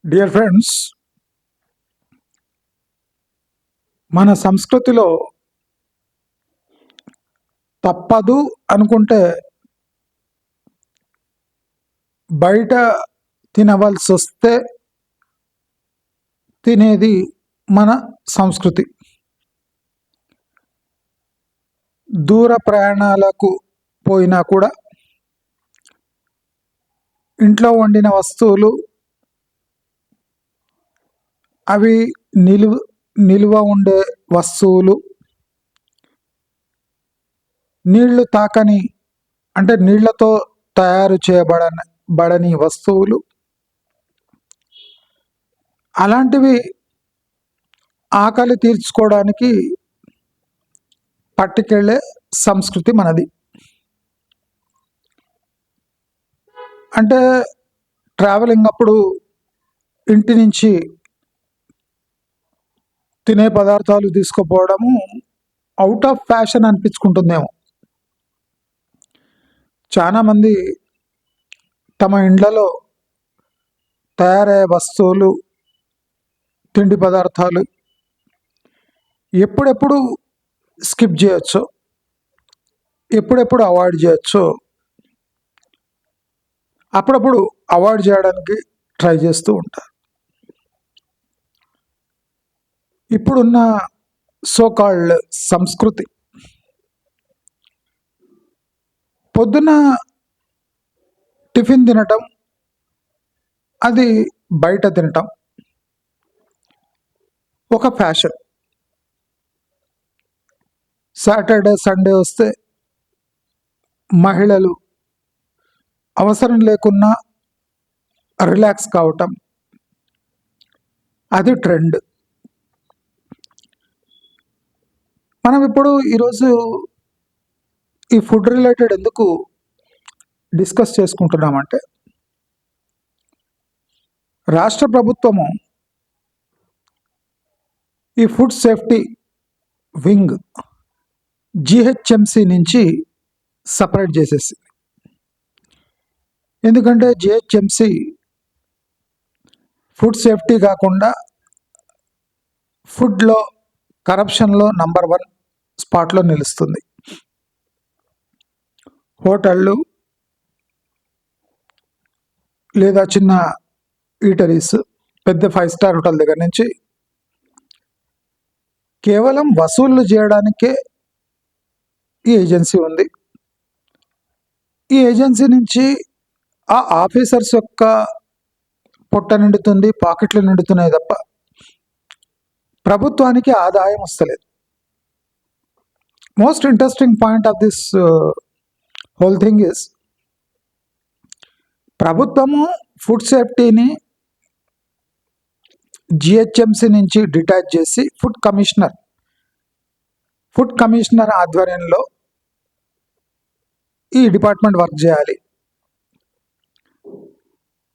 Dear friends, మన సంస్కృతిలో తప్పదు అనుకుంటే బయట తినవలసి వస్తే తినేది మన సంస్కృతి. దూర ప్రయాణాలకు పోయినా కూడా ఇంట్లో వండిన వస్తువులు అవి నిలువ ఉండే వస్తువులు, నీళ్లు తాకని అంటే నీళ్లతో తయారు చేయబడని వస్తువులు, అలాంటివి ఆకలి తీర్చుకోవడానికి పట్టుకెళ్ళే సంస్కృతి మనది. అంటే ట్రావెలింగ్ అప్పుడు ఇంటి నుంచి తినే పదార్థాలు తీసుకుపోవడము అవుట్ ఆఫ్ ఫ్యాషన్ అనిపించుకుంటుందేమో. చాలామంది తమ ఇండ్లలో తయారయ్యే వస్తువులు, తిండి పదార్థాలు ఎప్పుడెప్పుడు స్కిప్ చేయొచ్చో, ఎప్పుడెప్పుడు అవాయిడ్ చేయొచ్చో అప్పుడప్పుడు అవాయిడ్ చేయడానికి ట్రై చేస్తూ ఉంటారు. ఇప్పుడున్న సోకాల్డ్ సంస్కృతి పొద్దున టిఫిన్ తినటం, అది బయట తినటం ఒక ఫ్యాషన్. సాటర్డే సండే వస్తే మహిళలు అవసరం లేకున్నా రిలాక్స్ కావటం, అది ట్రెండ్. మనం ఇప్పుడు ఈరోజు ఈ ఫుడ్ రిలేటెడ్ ఎందుకు డిస్కస్ చేసుకుంటున్నామంటే, రాష్ట్ర ప్రభుత్వము ఈ ఫుడ్ సేఫ్టీ వింగ్ జిహెచ్ఎంసి నుంచి సపరేట్ చేసేసింది. ఎందుకంటే జిహెచ్ఎంసి ఫుడ్ సేఫ్టీ కాకుండా ఫుడ్లో కరప్షన్లో నంబర్ 1 స్పాట్లో నిలుస్తుంది. హోటళ్ళు లేదా చిన్న ఈటరీస్, పెద్ద 5 స్టార్ హోటల్ దగ్గర నుంచి కేవలం వసూళ్లు చేయడానికే ఈ ఏజెన్సీ ఉంది. ఈ ఏజెన్సీ నుంచి ఆ ఆఫీసర్స్ యొక్క పొట్ట నిండుతుంది, పాకెట్లు నిండుతున్నాయి తప్ప ప్రభుత్వానికి ఆదాయం వస్తలేదు. Most interesting point of this whole thing is, ప్రభుత్వము ఫుడ్ సేఫ్టీని జిహెచ్ఎంసి నుంచి డిటాచ్ చేసి ఫుడ్ కమిషనర్ ఆధ్వర్యంలో ఈ డిపార్ట్మెంట్ వర్క్ చేయాలి.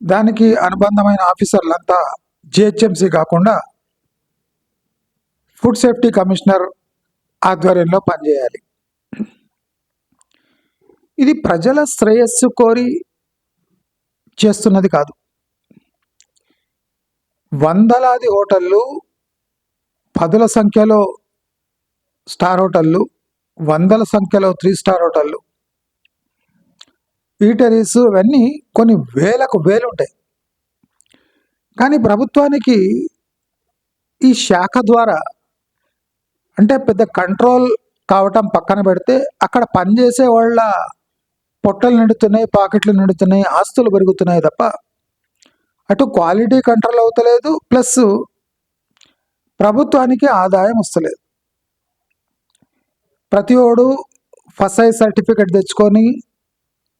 దానికి అనుబంధమైన ఆఫీసర్లంతా జిహెచ్ఎంసి కాకుండా ఫుడ్ సేఫ్టీ కమిషనర్ ఆధ్వర్యంలో పనిచేయాలి. ఇది ప్రజల శ్రేయస్సు కోరి చేస్తున్నది కాదు. వందలాది హోటళ్ళు, పదుల సంఖ్యలో స్టార్ హోటళ్ళు, వందల సంఖ్యలో 3 స్టార్ హోటళ్ళు, ఈటరీస్, ఇవన్నీ కొన్ని వేలకు వేలు ఉంటాయి. కానీ ప్రభుత్వానికి ఈ శాఖ ద్వారా అంటే పెద్ద కంట్రోల్ కావటం పక్కన పెడితే, అక్కడ పనిచేసే వాళ్ళ పొట్టలు నిండుతున్నాయి, పాకెట్లు నిండుతున్నాయి, ఆస్తులు పెరుగుతున్నాయి తప్ప అటు క్వాలిటీ కంట్రోల్ అవుతలేదు, ప్లస్ ప్రభుత్వానికి ఆదాయం వస్తలేదు. ప్రతి ఓడు ఫస్ట్ సర్టిఫికెట్ తెచ్చుకొని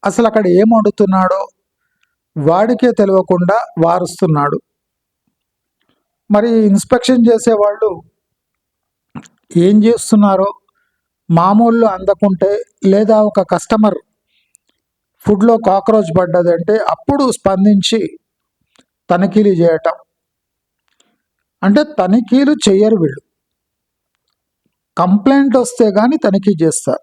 అసలు అక్కడ ఏం వండుతున్నాడో వాడికే తెలియకుండా వారుస్తున్నాడు. మరి ఇన్స్పెక్షన్ చేసేవాళ్ళు ఏం చేస్తున్నారో మామూలు అందకుంటే, లేదా ఒక కస్టమర్ ఫుడ్లో కాక్రోచ్ పడ్డదంటే అప్పుడు స్పందించి తనిఖీలు చేయటం. అంటే తనిఖీలు చెయ్యరు వీళ్ళు, కంప్లైంట్ వస్తే కానీ తనిఖీ చేస్తారు.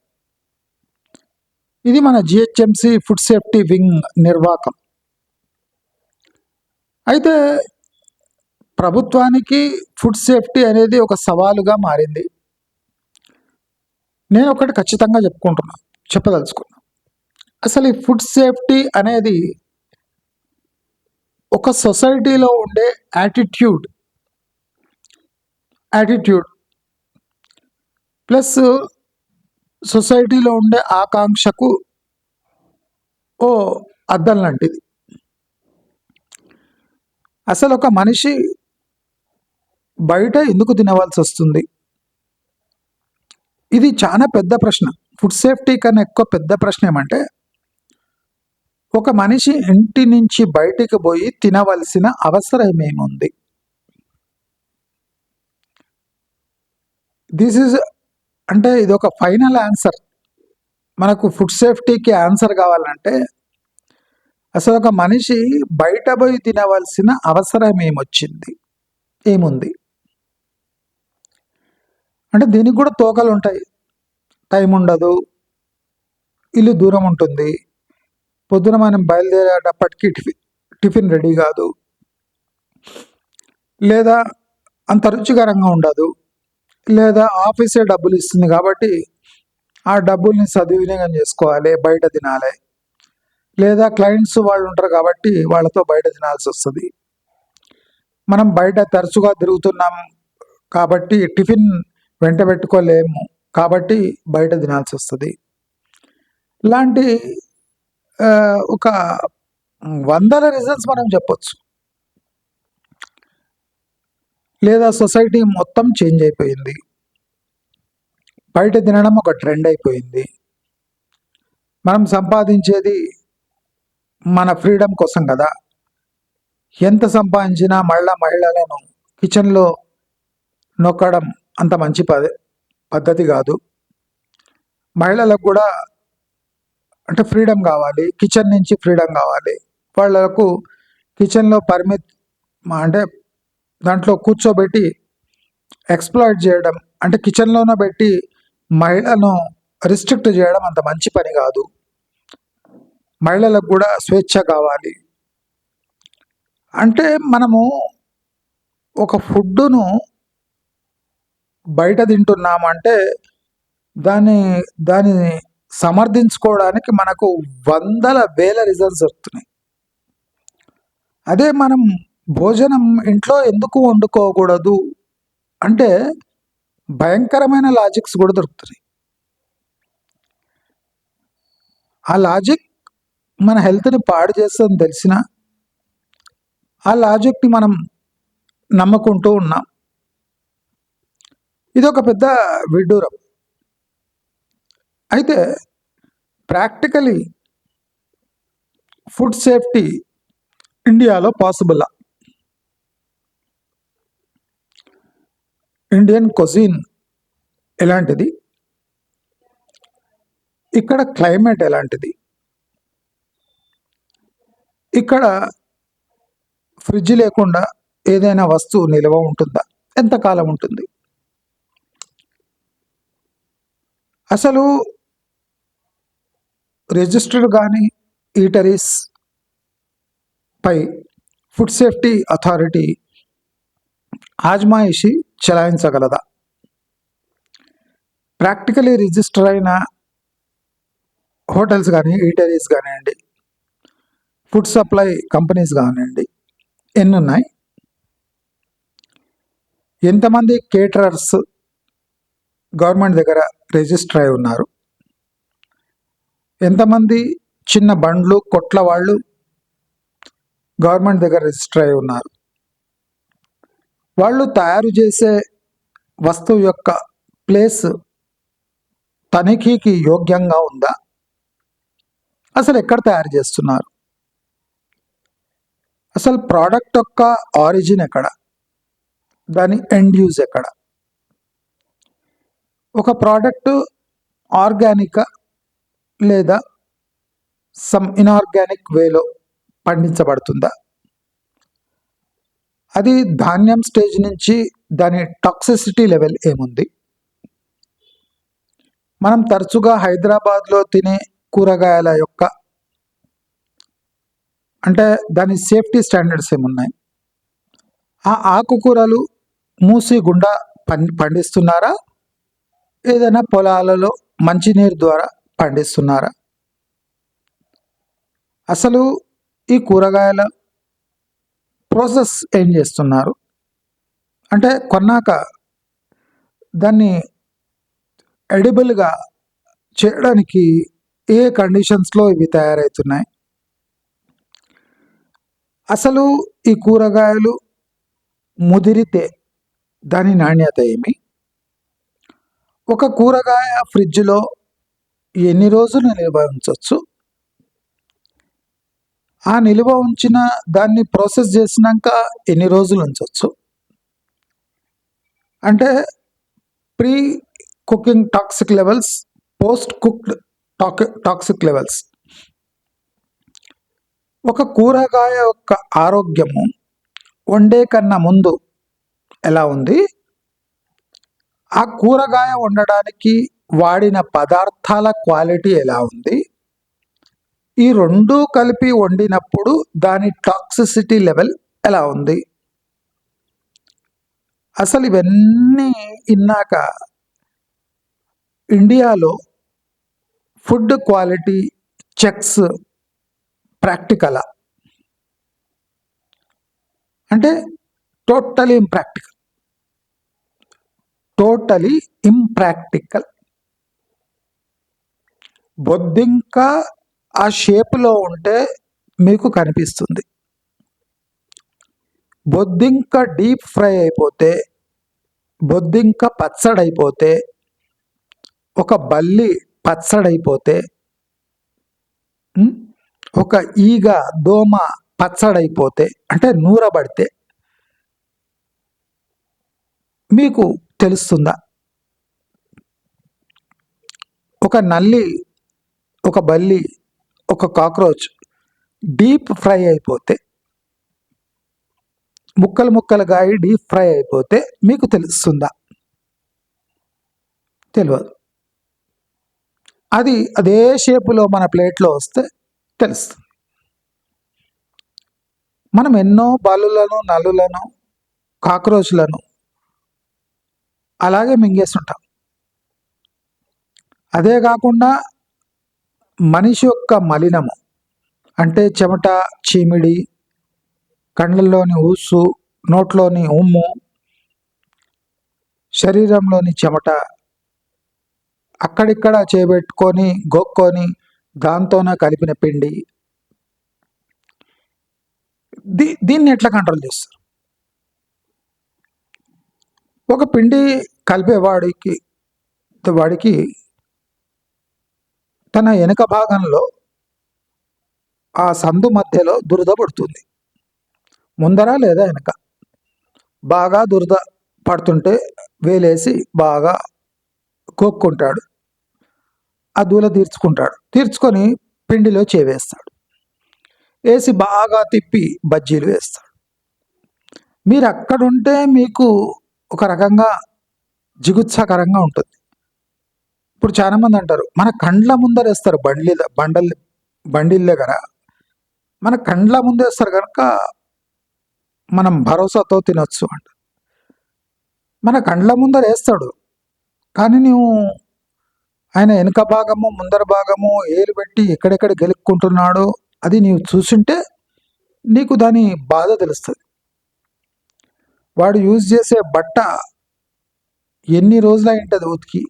ఇది మన జిహెచ్ఎంసి ఫుడ్ సేఫ్టీ వింగ్ నిర్వాహకం. అయితే ప్రభుత్వానికి ఫుడ్ సేఫ్టీ అనేది ఒక సవాలుగా మారింది. నేను ఒకటి ఖచ్చితంగా చెప్పదలుచుకున్నా. అసలు ఈ ఫుడ్ సేఫ్టీ అనేది ఒక సొసైటీలో ఉండే యాటిట్యూడ్ ప్లస్ సొసైటీలో ఉండే ఆకాంక్షకు ఓ అద్దం లాంటిది. అసలు ఒక మనిషి బయట ఎందుకు తినవలసి వస్తుంది? ఇది చాలా పెద్ద ప్రశ్న. ఫుడ్ సేఫ్టీ కన్నా ఎక్కువ పెద్ద ప్రశ్న ఏమంటే, ఒక మనిషి ఇంటి నుంచి బయటికి పోయి తినవలసిన అవసరం ఏముంది? దిస్ ఈజ్ అంటే ఇది ఒక ఫైనల్ ఆన్సర్. మనకు ఫుడ్ సేఫ్టీకి ఆన్సర్ కావాలంటే అసలు ఒక మనిషి బయట పోయి తినవలసిన అవసరం ఏముంది? అంటే దీనికి కూడా తోకలు ఉంటాయి. టైం ఉండదు, ఇల్లు దూరం ఉంటుంది, పొద్దున మనం బయలుదేరేటప్పటికి టిఫిన్ రెడీ కాదు, లేదా అంత రుచికరంగా ఉండదు, లేదా ఆఫీసే డబ్బులు ఇస్తుంది కాబట్టి ఆ డబ్బుల్ని సద్వినియోగం చేసుకోవాలి, బయట తినాలి, లేదా క్లయింట్స్ వాళ్ళు ఉంటారు కాబట్టి వాళ్ళతో బయట తినాల్సి వస్తుంది. మనం బయట తరచుగా తిరుగుతున్నాం కాబట్టి టిఫిన్ వెంట పెట్టుకోలేము కాబట్టి బయట తినాల్సి వస్తుంది. ఇలాంటి ఒక వందల రీజన్స్ మనం చెప్పొచ్చు. లేదా సొసైటీ మొత్తం చేంజ్ అయిపోయింది, బయట తినడం ఒక ట్రెండ్ అయిపోయింది. మనం సంపాదించేది మన ఫ్రీడమ్ కోసం కదా. ఎంత సంపాదించినా మళ్ళా మహిళలను కిచెన్లో నొక్కడం అంత మంచి పద్ధతి కాదు. మహిళలకు కూడా అంటే ఫ్రీడమ్ కావాలి, కిచెన్ నుంచి ఫ్రీడమ్ కావాలి. వాళ్ళకు కిచెన్లో అంటే దాంట్లో కూర్చోబెట్టి ఎక్స్‌ప్లాయిట్ చేయడం, అంటే కిచెన్లోనే పెట్టి మహిళను రిస్ట్రిక్ట్ చేయడం అంత మంచి పని కాదు. మహిళలకు కూడా స్వేచ్ఛ కావాలి. అంటే మనము ఒక ఫుడ్డును బయట తింటున్నామంటే దాన్ని సమర్థించుకోవడానికి మనకు వందల వేల రీజన్స్ దొరుకుతున్నాయి. అదే మనం భోజనం ఇంట్లో ఎందుకు వండుకోకూడదు అంటే భయంకరమైన లాజిక్స్ కూడా దొరుకుతున్నాయి. ఆ లాజిక్ మన హెల్త్ని పాడు చేస్తుందని తెలిసిన ఆ లాజిక్ని మనం నమ్ముకుంటూ ఉన్నాం. ఇది ఒక పెద్ద విడ్డూరం. అయితే ప్రాక్టికలీ ఫుడ్ సేఫ్టీ ఇండియాలో పాసిబులా? ఇండియన్ క్యూజిన్ ఎలాంటిది? ఇక్కడ క్లైమేట్ ఎలాంటిది? ఇక్కడ ఫ్రిడ్జ్ లేకుండా ఏదైనా వస్తువు నిల్వ ఉంటుందా? ఎంతకాలం ఉంటుంది? అసలు రిజిస్టర్డ్ కానీ ఈటరీస్ పై ఫుడ్ సేఫ్టీ అథారిటీ ఆజ్మాయిషి చెలాయించగలదా? ప్రాక్టికలీ రిజిస్టర్ అయిన హోటల్స్ కానీ ఈటరీస్ కానివ్వండి, ఫుడ్ సప్లై కంపెనీస్ కానివ్వండి, ఎన్ని ఉన్నాయి? ఎంతమంది కేటరర్స్ గవర్నమెంట్ దగ్గర రిజిస్టర్ అయి ఉన్నారు? ఎంతమంది చిన్న బండ్లు కొట్ల వాళ్ళు గవర్నమెంట్ దగ్గర రిజిస్టర్ అయి ఉన్నారు? వాళ్ళు తయారు చేసే వస్తువు యొక్క ప్లేస్ తనిఖీకి యోగ్యంగా ఉందా? అసలు ఎక్కడ తయారు చేస్తున్నారు? అసలు ప్రోడక్ట్ యొక్క ఆరిజిన్ ఎక్కడ? దాని ఎండ్ యూజ్ ఎక్కడ? ఒక ప్రోడక్ట్ ఆర్గానిక్ లేదా సమ్ ఇన్ఆర్గానిక్ వేలో పండించబడుతుందా? అది ధాన్యం స్టేజ్ నుంచి దాని టాక్సిసిటీ లెవెల్ ఏముంది? మనం తరచుగా హైదరాబాద్లో తినే కూరగాయల యొక్క అంటే దాని సేఫ్టీ స్టాండర్డ్స్ ఏమున్నాయి? ఆ ఆకుకూరలు మూసి గుండా పండిస్తున్నారా? ఏదైనా పొలాలలో మంచినీరు ద్వారా పండిస్తున్నారా? అసలు ఈ కూరగాయల ప్రాసెస్ ఏం చేస్తున్నారు? అంటే కొన్నాక దాన్ని ఎడిబుల్గా చేయడానికి ఏ కండిషన్స్లో ఇవి తయారవుతున్నాయి? అసలు ఈ కూరగాయలు ముదిరితే దాని నాణ్యత ఏమి? ఒక కూరగాయ ఫ్రిడ్జ్లో ఎన్ని రోజులు నిల్వ ఉంచవచ్చు? ఆ నిల్వ ఉంచిన దాన్ని ప్రాసెస్ చేసినాక ఎన్ని రోజులు ఉంచవచ్చు? అంటే pre cooking toxic levels, post cooked toxic levels. ఒక కూరగాయ యొక్క ఆరోగ్యము వండే కన్నా ముందు ఎలా ఉంది, ఆ కూరగాయ వండడానికి వాడిన పదార్థాల క్వాలిటీ ఎలా ఉంది, ఈ రెండూ కలిపి వండినప్పుడు దాని టాక్సిసిటీ లెవెల్ ఎలా ఉంది? అసలు ఇవన్నీ ఇన్నాక ఇండియాలో ఫుడ్ క్వాలిటీ చెక్స్ ప్రాక్టికలా? అంటే టోటలీ ఇంప్రాక్టికల్. బొద్దింక ఆ షేపులో ఉంటే మీకు కనిపిస్తుంది. బొద్దింక డీప్ ఫ్రై అయిపోతే, బొద్దింక పచ్చడైపోతే, ఒక బల్లి పచ్చడైపోతే, ఒక ఈగ దోమ పచ్చడైపోతే, అంటే నూరబడితే మీకు తెలుస్తుందా? ఒక నల్లి, ఒక బల్లి, ఒక కాక్రోచ్ డీప్ ఫ్రై అయిపోతే, ముక్కలు ముక్కలుగా డీప్ ఫ్రై అయిపోతే మీకు తెలుస్తుందా? తెలియదు. అది అదే షేపులో మన ప్లేట్లో వస్తే తెలుస్తుంది. మనం ఎన్నో బల్లులను, నల్లులను, కాక్రోచ్లను అలాగే మింగేస్తుంటాం. అదే కాకుండా మనిషి యొక్క మలినము అంటే చెమట, చీమిడి, కళ్ళల్లోని ఊసు, నోట్లోని ఉమ్ము, శరీరంలోని చెమట అక్కడిక్కడ చేపెట్టుకొని గోక్కొని దాంతోనే కలిపిన పిండి, దీన్ని ఎట్లా కంట్రోల్ చేస్తారు? ఒక పిండి కలిపేవాడికి తన వెనుక భాగంలో ఆ సందు మధ్యలో దురద పడుతుంది. ముందర లేదా వెనక బాగా దురద పడుతుంటే వేలేసి బాగా కోక్కుంటాడు. ఆ దూల తీర్చుకొని పిండిలో చేవేస్తాడు. వేసి బాగా తిప్పి బజ్జీలు వేస్తాడు. మీరు అక్కడుంటే మీకు ఒక రకంగా జిగుత్సాకరంగా ఉంటుంది. ఇప్పుడు చాలామంది అంటారు మన కండ్ల ముందరేస్తారు, బండిల దగ్గర మన కండ్ల ముందేస్తారు కనుక మనం భరోసాతో తినొచ్చు అంట. మన కండ్ల ముందర వేస్తాడు కానీ నువ్వు ఆయన వెనుక భాగము ముందర భాగము ఏలు పెట్టి ఎక్కడెక్కడ గెలుక్కుంటున్నాడో అది నీవు చూసుంటే నీకు దాని బాధ తెలుస్తుంది. వాడు యూజ్ చేసే బట్ట ఎన్ని రోజులు ఉంటుంది ఉతికి,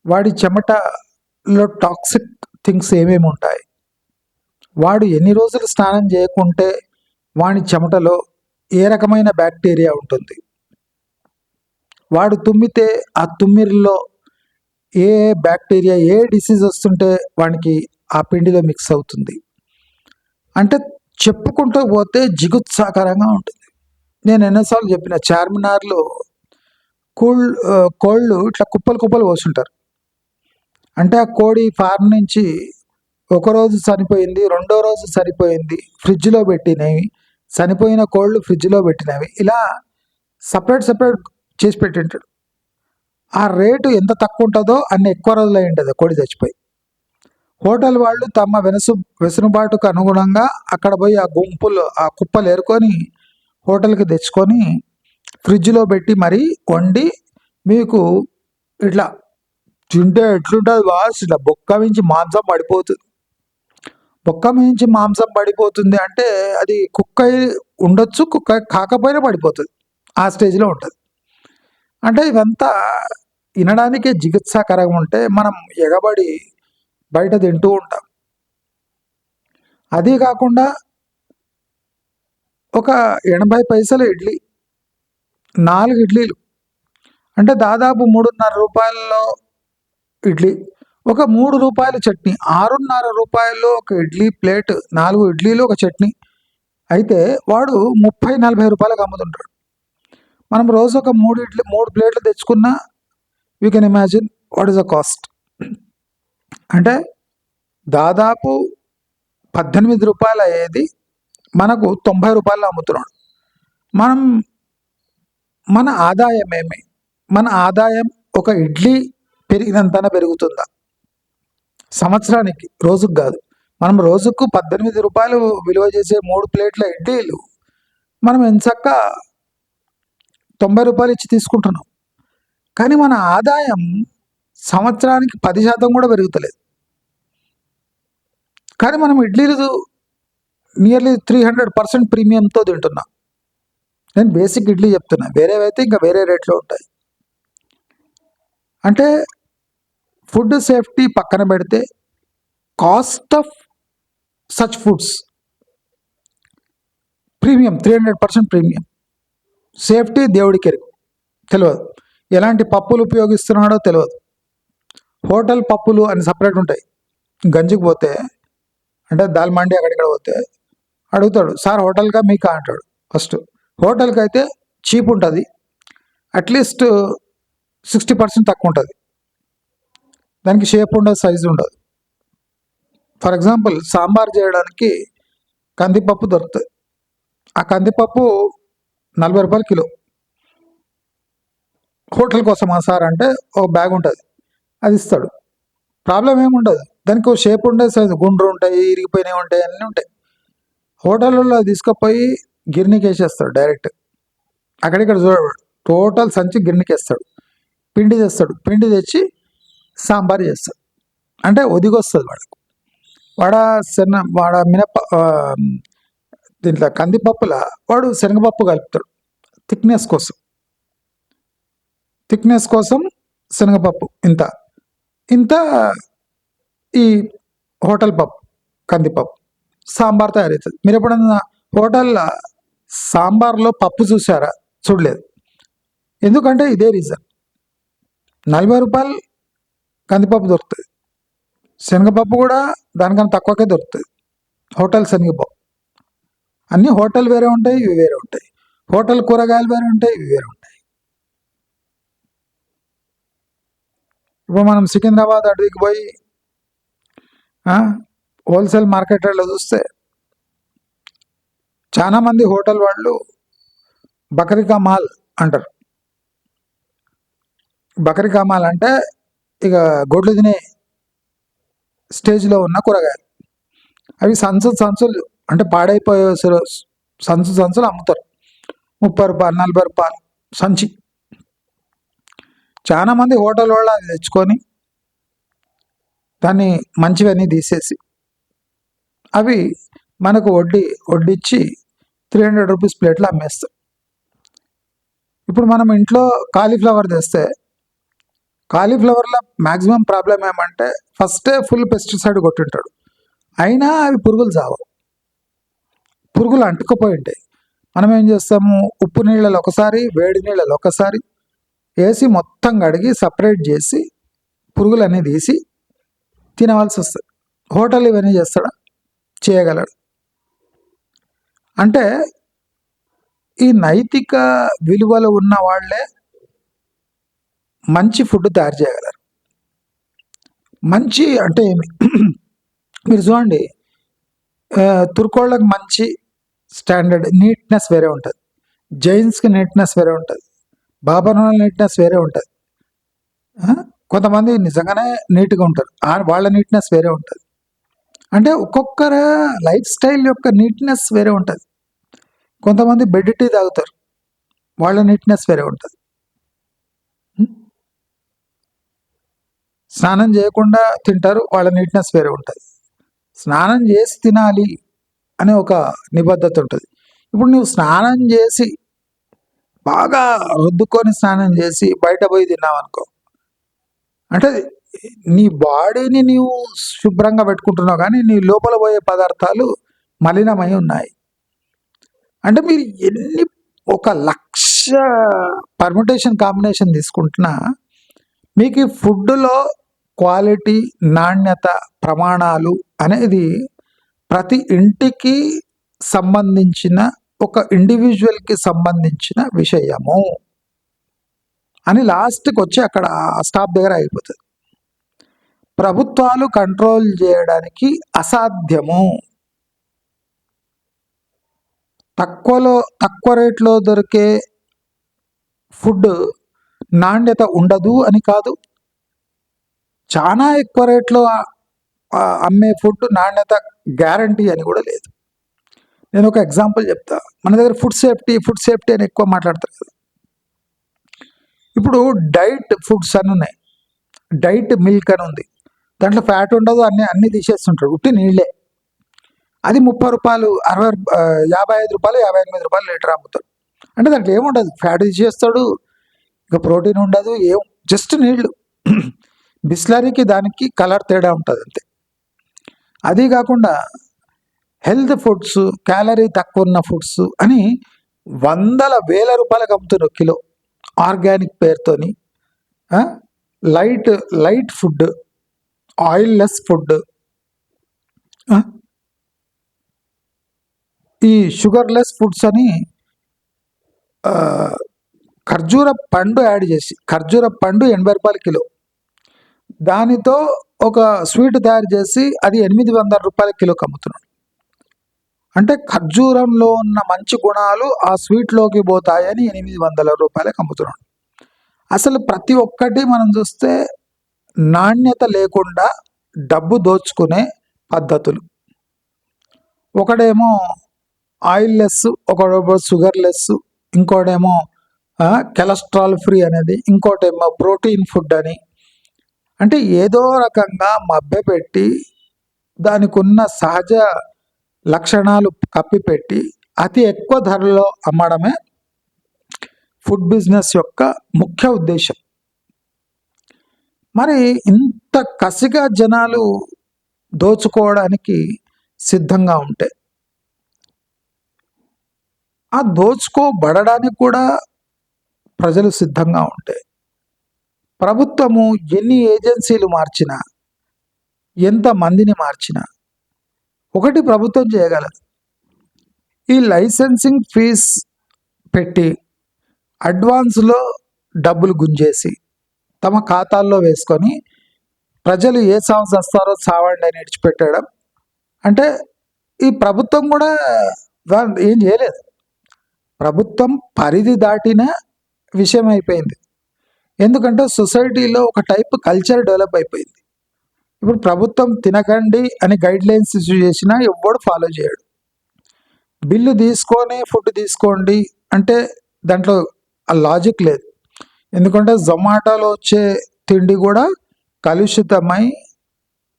వాడి చెమటలో టాక్సిక్ థింగ్స్ ఏమేమి ఉంటాయి, వాడు ఎన్ని రోజులు స్నానం చేయకుంటే వాడి చెమటలో ఏ రకమైన బ్యాక్టీరియా ఉంటుంది, వాడు తుమ్మితే ఆ తుమ్మిరిలో ఏ బ్యాక్టీరియా ఏ డిసీజ్ వస్తుంటే వానికి ఆ పిండిలో మిక్స్ అవుతుంది. అంటే చెప్పుకుంటూ పోతే జిగుత్సాకరంగా ఉంటుంది. నేను ఎన్నోసార్లు చెప్పిన చార్మినార్లో కోళ్ళు ఇట్లా కుప్పలు పోస్తుంటారు. అంటే ఆ కోడి ఫార్మ్ నుంచి ఒకరోజు చనిపోయింది, రెండో రోజు చనిపోయింది, ఫ్రిడ్జ్లో పెట్టినవి, చనిపోయిన కోళ్ళు ఫ్రిడ్జ్లో పెట్టినవి, ఇలా సపరేట్ చేసి పెట్టింటాడు. ఆ రేటు ఎంత తక్కువ ఉంటుందో అన్ని ఎక్కువ రోజులు అయి ఉంటుంది కోడి చచ్చిపోయి. హోటల్ వాళ్ళు తమ వెసులుబాటుకు అనుగుణంగా అక్కడ పోయి ఆ కుప్పలు ఏరుకొని హోటల్కి తెచ్చుకొని ఫ్రిడ్జ్లో పెట్టి మరీ వండి మీకు ఇట్లా తింటే ఎట్లుంటుంది బాస్, ఇట్లా బొక్క మించి మాంసం పడిపోతుంది. బొక్క మించి మాంసం పడిపోతుంది అంటే అది కుక్క ఉండొచ్చు, కుక్క కాకపోయినా పడిపోతుంది, ఆ స్టేజ్లో ఉంటుంది. అంటే ఇదంతా వినడానికే జిగుత్సాకరంగా ఉంటే మనం ఎగబడి బయట తింటూ ఉంటాం. అదీ కాకుండా ఒక 80 పైసల ఇడ్లీ, 4 ఇడ్లీలు అంటే దాదాపు 3.5 రూపాయల్లో ఇడ్లీ, ఒక 3 రూపాయల చట్నీ, 6.5 రూపాయల్లో ఒక ఇడ్లీ ప్లేట్, 4 ఇడ్లీలు ఒక చట్నీ అయితే వాడు 30-40 రూపాయలకు అమ్ముతుంటాడు. మనం రోజు ఒక 3 ప్లేట్లు తెచ్చుకున్నా you can imagine what is the cost. అంటే దాదాపు 18 రూపాయలు అయ్యేది మనకు 90 రూపాయలు అమ్ముతున్నాడు. మన ఆదాయం ఏమి? మన ఆదాయం ఒక ఇడ్లీ పెరిగినంతన పెరుగుతుందా సంవత్సరానికి? రోజుకు కాదు. మనం రోజుకు 18 రూపాయలు విలువ చేసే 3 ప్లేట్ల ఇడ్లీలు మనం ఎంచక్క 90 రూపాయలు ఇచ్చి తీసుకుంటున్నాం. కానీ మన ఆదాయం సంవత్సరానికి 10% కూడా పెరుగుతలేదు. కానీ మనం ఇడ్లీలు నియర్లీ 300% ప్రీమియంతో తింటున్నాం. నేను బేసిక్ ఇడ్లీ చెప్తున్నా, వేరేవైతే ఇంకా వేరే రేట్లో ఉంటాయి. అంటే ఫుడ్ సేఫ్టీ పక్కన పెడితే cost of such foods premium, 300% premium. Safety దేవుడికి తెలియదు, ఎలాంటి పప్పులు ఉపయోగిస్తున్నాడో తెలియదు. హోటల్ పప్పులు అని సపరేట్ ఉంటాయి. గంజికి పోతే అంటే దాల్ మండి అక్కడిక్కడ పోతే అడుగుతాడు, సార్ హోటల్గా మీకా అంటాడు. ఫస్ట్ హోటల్కి అయితే చీప్ ఉంటుంది, అట్లీస్ట్ 60% తక్కువ ఉంటుంది, దానికి షేప్ ఉండదు, సైజు ఉండదు. ఫర్ ఎగ్జాంపుల్ సాంబార్ చేయడానికి కందిపప్పు దొరుకుతుంది. ఆ కందిపప్పు 40 రూపాయలు కిలో. హోటల్ కోసమా సార్ అంటే ఒక బ్యాగ్ ఉంటుంది, అది ఇస్తాడు, ప్రాబ్లం ఏముండదు. దానికి ఒక షేప్ ఉండే, సైజు గుండ్రు ఉంటాయి, ఇరిగిపోయినవి ఉంటాయి, అన్నీ ఉంటాయి. హోటల్లో తీసుకుపోయి గిర్నీకి వేసేస్తాడు డైరెక్ట్, అక్కడిక్కడ చూడవాడు, టోటల్ సంచి గిర్నీకి వేస్తాడు, పిండి తెస్తాడు, పిండి తెచ్చి సాంబార్ చేస్తాడు. అంటే ఒదిగొస్తుంది వాడికి. వాడ దీంట్లో కందిపప్పుల వాడు శనగపప్పు కలుపుతాడు థిక్నెస్ కోసం శనగపప్పు ఇంత ఈ హోటల్ పప్పు కందిపప్పు సాంబార్ తయారవుతుంది. మీరు ఎప్పుడన్నా హోటల్లో సాంబార్లో పప్పు చూసారా? చూడలేదు. ఎందుకంటే ఇదే రీజన్. 40 రూపాయలు కందిపప్పు దొరుకుతుంది, శనగపప్పు కూడా దానికన్నా తక్కువకే దొరుకుతుంది. హోటల్ శనగపప్పు అన్నీ హోటల్ వేరే ఉంటాయి, ఇవి వేరే ఉంటాయి. హోటల్ కూరగాయలు వేరే ఉంటాయి, ఇవి వేరే ఉంటాయి. ఇప్పుడు మనం సికింద్రాబాద్ అడవికి పోయి హోల్సేల్ మార్కెట్లో చూస్తే చాలామంది హోటల్ వాళ్ళు బకరికా మాల్ అంటారు. బకరికా మాల్ అంటే ఇక గొడ్లు తినే స్టేజ్లో ఉన్న కూరగాయలు. అవి సంచులు అంటే పాడైపోయే సంచులు అమ్ముతారు. 30 రూపాయలు, 40 రూపాయలు సంచి. చాలామంది హోటల్ వాళ్ళు అది తెచ్చుకొని దాన్ని మంచివన్నీ తీసేసి అవి మనకు వడ్డిచ్చి 300 రూపీస్ ప్లేట్లో అమ్మేస్తాం. ఇప్పుడు మనం ఇంట్లో కాలీఫ్లవర్ తెస్తే కాలీఫ్లవర్లో మ్యాక్సిమం ప్రాబ్లం ఏమంటే ఫస్టే ఫుల్ పెస్టిసైడ్ కొట్టింటాడు, అయినా అవి పురుగులు చావవు, పురుగులు అంటుకుపోయి ఉంటాయి. మనం ఏం చేస్తాము, ఉప్పు నీళ్ళలో ఒకసారి, వేడి నీళ్ళలో ఒకసారి వేసి మొత్తం కడిగి సపరేట్ చేసి పురుగులన్నీ తీసి తినవలసి వస్తుంది. హోటల్ ఇవన్నీ చేస్తాడా? చేయగలడు. అంటే ఈ నైతిక విలువలు ఉన్న వాళ్ళే మంచి ఫుడ్ తయారు చేయగలరు. మంచి అంటే ఏమి? మీరు చూడండి, తుర్కోళ్ళకి మంచి స్టాండర్డ్ నీట్నెస్ వేరే ఉంటుంది, జైన్స్కి నీట్నెస్ వేరే ఉంటుంది, బాబర్నాల నీట్నెస్ వేరే ఉంటుంది. కొంతమంది నిజంగానే నీట్గా ఉంటారు, వాళ్ళ నీట్నెస్ వేరే ఉంటుంది. అంటే ఒక్కొక్కరు లైఫ్ స్టైల్ యొక్క నీట్నెస్ వేరే ఉంటుంది. కొంతమంది బెడ్ టీ తాగుతారు, వాళ్ళ నీట్నెస్ వేరే ఉంటుంది. స్నానం చేయకుండా తింటారు, వాళ్ళ నీట్నెస్ వేరే ఉంటుంది. స్నానం చేసి తినాలి అనే ఒక నిబద్ధత ఉంటుంది. ఇప్పుడు నువ్వు స్నానం చేసి బాగా రుద్దుకొని స్నానం చేసి బయట పోయి తిన్నావు అనుకో, అంటే నీ బాడీని నీవు శుభ్రంగా పెట్టుకుంటున్నావు, కానీ నీ లోపల పోయే పదార్థాలు మలినమై ఉన్నాయి. అంటే మీరు ఎన్ని 1,00,000 పర్ముటేషన్ కాంబినేషన్ తీసుకుంటున్నా మీకు ఈ ఫుడ్లో క్వాలిటీ, నాణ్యత, ప్రమాణాలు అనేది ప్రతి ఇంటికి సంబంధించిన ఒక ఇండివిజువల్కి సంబంధించిన విషయము అని లాస్ట్కి వచ్చి అక్కడ స్టాప్ దగ్గర అయిపోతుంది. ప్రభుత్వాలు కంట్రోల్ చేయడానికి అసాధ్యము. తక్కువ రేట్లో దొరికే ఫుడ్ నాణ్యత ఉండదు అని కాదు, చాలా ఎక్కువ రేట్లో అమ్మే ఫుడ్ నాణ్యత గ్యారంటీ అని కూడా లేదు. నేను ఒక ఎగ్జాంపుల్ చెప్తా. మన దగ్గర ఫుడ్ సేఫ్టీ అని ఎక్కువ మాట్లాడతారు కదా. ఇప్పుడు డైట్ ఫుడ్స్ అని ఉన్నాయి, డైట్ మిల్క్ అని ఉంది, దాంట్లో ఫ్యాట్ ఉండదు, అన్నీ తీసేస్తుంటారు, ఉట్టి నీళ్ళే. అది 30 రూపాయలు, 55 రూపాయలు, 58 రూపాయలు లీటర్ అమ్ముతాడు. అంటే దాంట్లో ఏముండదు, ఫ్యాట్ తీసేస్తాడు, ఇక ప్రోటీన్ ఉండదు, జస్ట్ నీళ్లు. బిస్లరీకి దానికి కలర్ తేడా ఉంటుంది అంతే. అది కాకుండా హెల్త్ ఫుడ్స్, క్యాలరీ తక్కువ ఉన్న ఫుడ్స్ అని 100,000 రూపాయలకు అమ్ముతున్నారు కిలో, ఆర్గానిక్ పేరుతోని. Light food, oil less food, ఈ షుగర్లెస్ ఫుడ్స్ అని ఖర్జూర పండు యాడ్ చేసి, ఖర్జూర పండు 80 రూపాయల కిలో, దానితో ఒక స్వీట్ తయారు చేసి అది 800 రూపాయల కిలోకి అమ్ముతున్నాడు. అంటే ఖర్జూరంలో ఉన్న మంచి గుణాలు ఆ స్వీట్లోకి పోతాయని 800 రూపాయలకు అమ్ముతున్నాడు. అసలు ప్రతి ఒక్కటి మనం చూస్తే నాణ్యత లేకుండా డబ్బు దోచుకునే పద్ధతులు. ఒకడేమో ఆయిల్ లెస్, ఒకడేమో షుగర్ లెస్, ఇంకోటేమో కొలెస్ట్రాల్ ఫ్రీ అనేది, ఇంకోటేమో ప్రోటీన్ ఫుడ్ అని. అంటే ఏదో రకంగా మభ్యపెట్టి దానికి ఉన్న సహజ లక్షణాలు కప్పిపెట్టి అతి ఎక్కువ ధరలో అమ్మడమే ఫుడ్ బిజినెస్ యొక్క ముఖ్య ఉద్దేశం. మరి ఇంత కసిగా జనాలు దోచుకోవడానికి సిద్ధంగా ఉంటే, ఆ దోచుకోబడడానికి కూడా ప్రజలు సిద్ధంగా ఉంటే, ప్రభుత్వము ఎన్ని ఏజెన్సీలు మార్చినా, ఎంతమందిని మార్చినా ఒకటి ప్రభుత్వం చేయగలదు, ఈ లైసెన్సింగ్ ఫీజ్ పెట్టి అడ్వాన్స్లో డబ్బులు గుంజేసి తమ ఖాతాల్లో వేసుకొని ప్రజలు ఏ సాగు వస్తారో సావండి అని విడిచిపెట్టడం. అంటే ఈ ప్రభుత్వం కూడా ఏం చేయలేదు, ప్రభుత్వం పరిధి దాటిన విషయం అయిపోయింది. ఎందుకంటే సొసైటీలో ఒక టైప్ కల్చర్ డెవలప్ అయిపోయింది. ఇప్పుడు ప్రభుత్వం తినకండి అని గైడ్ లైన్స్ ఇష్యూ చేసినా ఎవ్వడు ఫాలో చేయడు. బిల్లు తీసుకొని ఫుడ్ తీసుకోండి అంటే దాంట్లో ఆ లాజిక్ లేదు. ఎందుకంటే జొమాటోలో వచ్చే తిండి కూడా కలుషితమై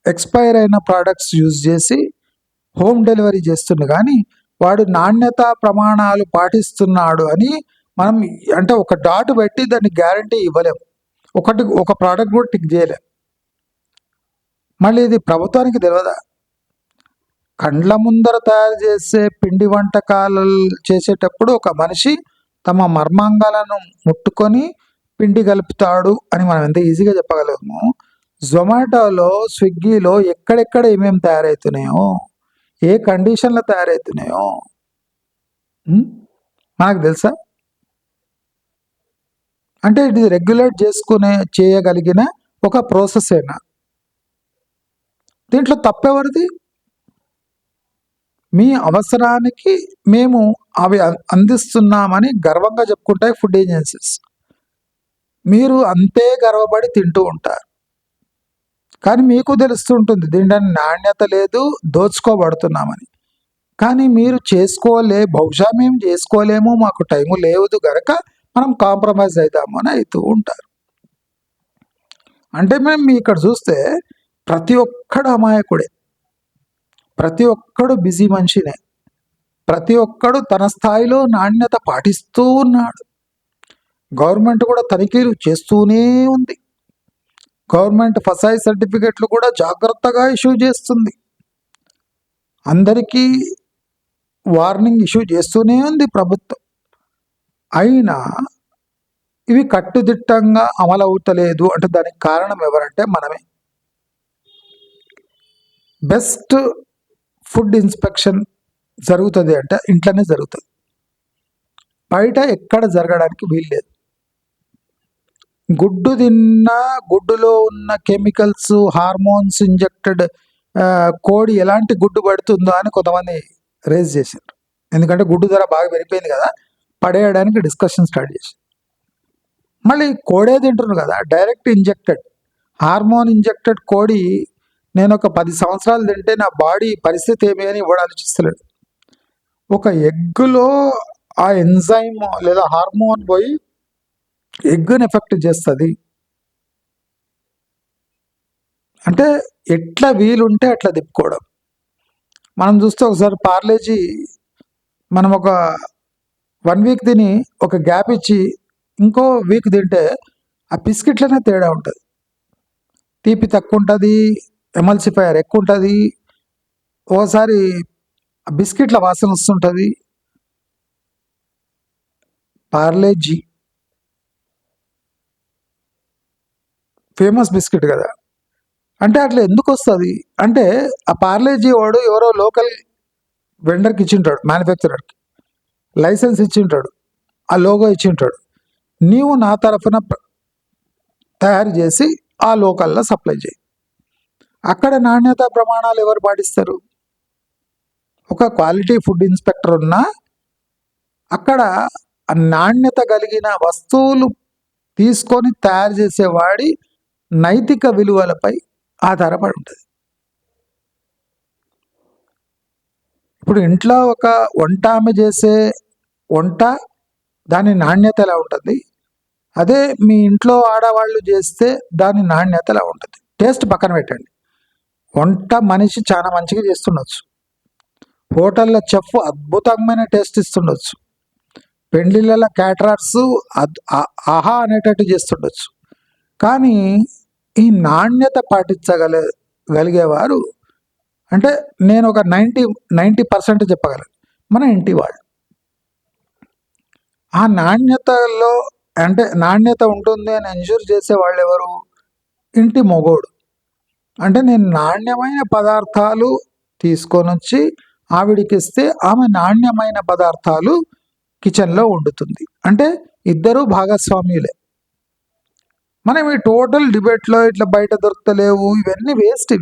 ఎక్స్పైర్ అయిన ప్రోడక్ట్స్ యూజ్ చేసి హోమ్ డెలివరీ చేస్తుంది, కానీ వాడు నాణ్యత ప్రమాణాలు పాటిస్తున్నాడు అని మనం అంటే ఒక డాట్ పెట్టి దాన్ని గ్యారంటీ ఇవ్వలేము. ఒక ప్రోడక్ట్ కూడా టిక్ చేయలేం. మళ్ళీ ఇది ప్రభుత్వానికి తెలియదా? కండ్ల ముందర తయారు చేసే పిండి వంటకాలు చేసేటప్పుడు ఒక మనిషి తమ మర్మాంగాలను ముట్టుకొని పిండి కలుపుతాడు అని మనం ఎంత ఈజీగా చెప్పగలము. జొమాటోలో, స్విగ్గీలో ఎక్కడెక్కడ ఏమేమి తయారవుతున్నాయో, ఏ కండిషన్లో తయారవుతున్నాయో మనకు తెలుసా? అంటే ఇది రెగ్యులేట్ చేయగలిగిన ఒక ప్రాసెసేనా? దీంట్లో తప్పెవరిది? మీ అవసరానికి మేము అవి అందిస్తున్నామని గర్వంగా చెప్పుకుంటాయి ఫుడ్ ఏజెన్సీస్. మీరు అంతే గర్వపడి తింటూ ఉంటారు, కానీ మీకు తెలుస్తుంటుంది దీంట్లో నాణ్యత లేదు, దోచుకోబడుతున్నామని. కానీ మీరు బహుశా మేము చేసుకోలేము, మాకు టైము లేదు గనక మనం కాంప్రమైజ్ అవుతామని అవుతూ ఉంటారు. అంటే మేము ఇక్కడ చూస్తే ప్రతి ఒక్కడు అమాయకుడే, ప్రతి ఒక్కడు బిజీ మనిషినే, ప్రతి ఒక్కడు తన స్థాయిలో నాణ్యత పాటిస్తూ ఉన్నాడు. గవర్నమెంట్ కూడా తనిఖీలు చేస్తూనే ఉంది. గవర్నమెంట్ ఫసాయి సర్టిఫికెట్లు కూడా జాగ్రత్తగా ఇష్యూ చేస్తుంది. అందరికీ వార్నింగ్ ఇష్యూ చేస్తూనే ఉంది ప్రభుత్వం. అయినా ఇవి కట్టుదిట్టంగా అమలవుతలేదు అంటే దానికి కారణం ఎవరంటే మనమే. బెస్ట్ ఫుడ్ ఇన్స్పెక్షన్ జరుగుతుంది అంటే ఇంట్లోనే జరుగుతుంది, బయట ఎక్కడ జరగడానికి వీల్లేదు. గుడ్డు తిన్నా గుడ్డులో ఉన్న కెమికల్స్, హార్మోన్స్ ఇంజెక్టెడ్ కోడి ఎలాంటి గుడ్డు పడుతుందో అని కొంతమంది రేజ్ చేశారు. ఎందుకంటే గుడ్డు ధర బాగా పెరిగిపోయింది కదా, పడేయడానికి డిస్కషన్ స్టార్ట్ చేశారు. మళ్ళీ కోడే తింటున్నారు కదా, డైరెక్ట్ ఇంజెక్టెడ్ హార్మోన్ ఇంజెక్టెడ్ కోడి నేను ఒక 10 సంవత్సరాలు తింటే నా బాడీ పరిస్థితి ఏమి అని ఇవ్వడం ఆలోచిస్తలేడు. ఒక ఎగ్గులో ఆ ఎంజైమ్ లేదా హార్మోన్ పోయి ఎగ్గుని ఎఫెక్ట్ చేస్తుంది. అంటే ఎట్లా వీలుంటే అట్లా తిప్పుకోవడం. మనం చూస్తే ఒకసారి పార్లేజీ మనం ఒక 1 వీక్ తిని ఒక గ్యాప్ ఇచ్చి ఇంకో వీక్ తింటే ఆ బిస్కెట్లనే తేడా ఉంటుంది. తీపి తక్కువ ఉంటుంది, ఎమల్సిఫైయర్ ఎక్కువ ఉంటుంది, ఓసారి బిస్కెట్ల వాసన వస్తుంటుంది. పార్లేజీ ఫేమస్ బిస్కెట్ కదా. అంటే అట్లా ఎందుకు వస్తుంది అంటే ఆ పార్లేజీ వాడు ఎవరో లోకల్ వెండర్కి ఇచ్చింటాడు, మ్యానుఫ్యాక్చరర్కి లైసెన్స్ ఇచ్చింటాడు, ఆ లోగో ఇచ్చింటాడు. నీవు నా తరఫున తయారు చేసి ఆ లోకల్లో సప్లై చేయి. అక్కడ నాణ్యత ప్రమాణాలు ఎవరు పాటిస్తారు? ఒక క్వాలిటీ ఫుడ్ ఇన్స్పెక్టర్ ఉన్నా అక్కడ నాణ్యత కలిగిన వస్తువులు తీసుకొని తయారు చేసేవాడి నైతిక విలువలపై ఆధారపడి ఉంటుంది. ఇప్పుడు ఇంట్లో ఒక వంట ఆమె చేసే వంట దాని నాణ్యత ఎలా ఉంటుంది, అదే మీ ఇంట్లో ఆడవాళ్ళు చేస్తే దాని నాణ్యత ఎలా ఉంటుంది. టేస్ట్ పక్కన పెట్టండి, వంట మనిషి చాలా మంచిగా చేస్తుండొచ్చు, హోటల్లో చెఫ్ అద్భుతమైన టేస్ట్ ఇస్తుండొచ్చు, పెండ్లిళ్ళ క్యాటరర్స్ ఆహా అనేటట్టు చేస్తుండొచ్చు. కానీ ఈ నాణ్యత పాటించగలిగేవారు అంటే నేను ఒక 90% చెప్పగలను మన ఇంటి వాళ్ళు. ఆ నాణ్యతలో అంటే నాణ్యత ఉంటుంది అని ఎన్ష్యూర్ చేసే వాళ్ళు ఎవరు? ఇంటి మొగోడు. అంటే నేను నాణ్యమైన పదార్థాలు తీసుకొని వచ్చి ఆవిడికి ఇస్తే ఆమె నాణ్యమైన పదార్థాలు కిచెన్లో వండుతుంది. అంటే ఇద్దరు భాగస్వామ్యులే. మనం ఈ టోటల్ డిబేట్లో ఇట్లా బయట దొరకలేవు ఇవన్నీ వేస్ట్.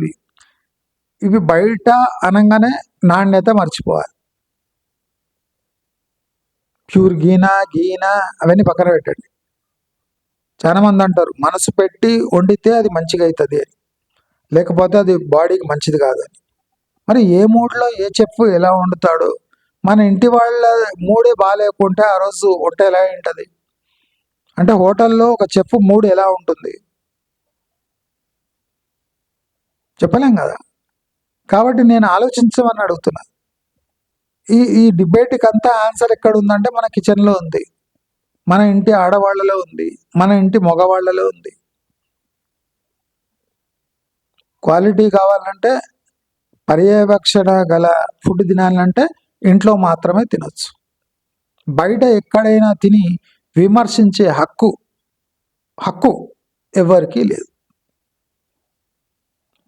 ఇవి బయట అనగానే నాణ్యత మర్చిపోవాలి. ప్యూర్ గీనా అవన్నీ పక్కన పెట్టండి. చాలామంది అంటారు మనసు పెట్టి వండితే అది మంచిగా అవుతుంది అని, లేకపోతే అది బాడీకి మంచిది కాదని. మరి ఏ మూడ్లో ఏ చెఫ్ ఎలా వండుతాడు? మన ఇంటి వాళ్ళ మూడే బాగాలేకుంటే ఆ రోజు వంట ఎలా ఉంటుంది? అంటే హోటల్లో ఒక చెఫ్ మూడ్ ఎలా ఉంటుంది చెప్పలేం కదా. కాబట్టి నేను ఆలోచించమని అడుగుతున్నా. ఈ డిబేట్కి అంతా ఆన్సర్ ఎక్కడ ఉందంటే మన కిచెన్లో ఉంది, మన ఇంటి ఆడవాళ్లలో ఉంది, మన ఇంటి మగవాళ్లలో ఉంది. క్వాలిటీ కావాలంటే, పర్యవేక్షణ గల ఫుడ్ తినాలంటే ఇంట్లో మాత్రమే తినొచ్చు. బయట ఎక్కడైనా తిని విమర్శించే హక్కు ఎవరికీ లేదు.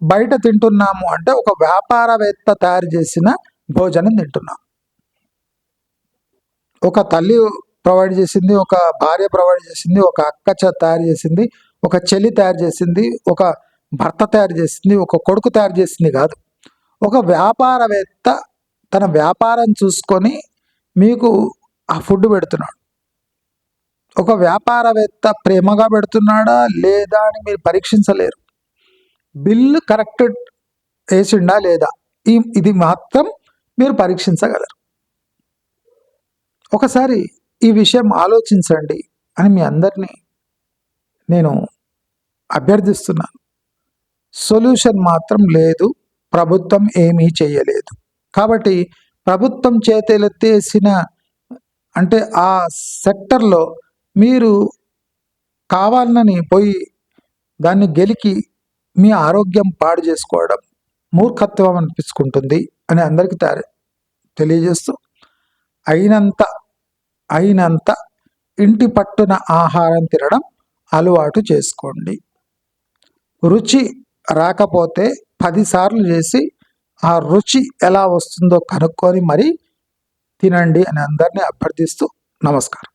బయట తింటున్నాము అంటే ఒక వ్యాపారవేత్త తయారు చేసిన భోజనం తింటున్నాం. ఒక తల్లి ప్రొవైడ్ చేసింది, ఒక భార్య ప్రొవైడ్ చేసింది, ఒక అక్క తయారు చేసింది, ఒక చెల్లి తయారు చేసింది, ఒక భర్త తయారు చేసింది, ఒక కొడుకు తయారు చేసింది కాదు. ఒక వ్యాపారవేత్త తన వ్యాపారం చూసుకొని మీకు ఆ ఫుడ్ పెడుతున్నాడు. ఒక వ్యాపారవేత్త ప్రేమగా పెడుతున్నాడా లేదా అని మీరు పరీక్షించలేరు. బిల్లు కరెక్ట్ వేసిండా లేదా ఇది మాత్రం మీరు పరీక్షించగలరు. ఒకసారి ఈ విషయం ఆలోచించండి అని మీ అందరినీ నేను అభ్యర్థిస్తున్నాను. సొల్యూషన్ మాత్రం లేదు, ప్రభుత్వం ఏమీ చేయలేదు. కాబట్టి ప్రభుత్వం చేతులెత్తేసిన అంటే ఆ సెక్టర్లో మీరు కావాలని పోయి దాన్ని గెలికి మీ ఆరోగ్యం పాడు చేసుకోవడం మూర్ఖత్వం అనిపించుకుంటుంది అని అందరికీ తెలియజేస్తూ అయినంత ఇంటి పట్టున ఆహారం తినడం అలవాటు చేసుకోండి. రుచి రాకపోతే 10 సార్లు చేసి ఆ రుచి ఎలా వస్తుందో కనుక్కొని మరీ తినండి అని అందరినీ అభ్యర్థిస్తూ నమస్కారం.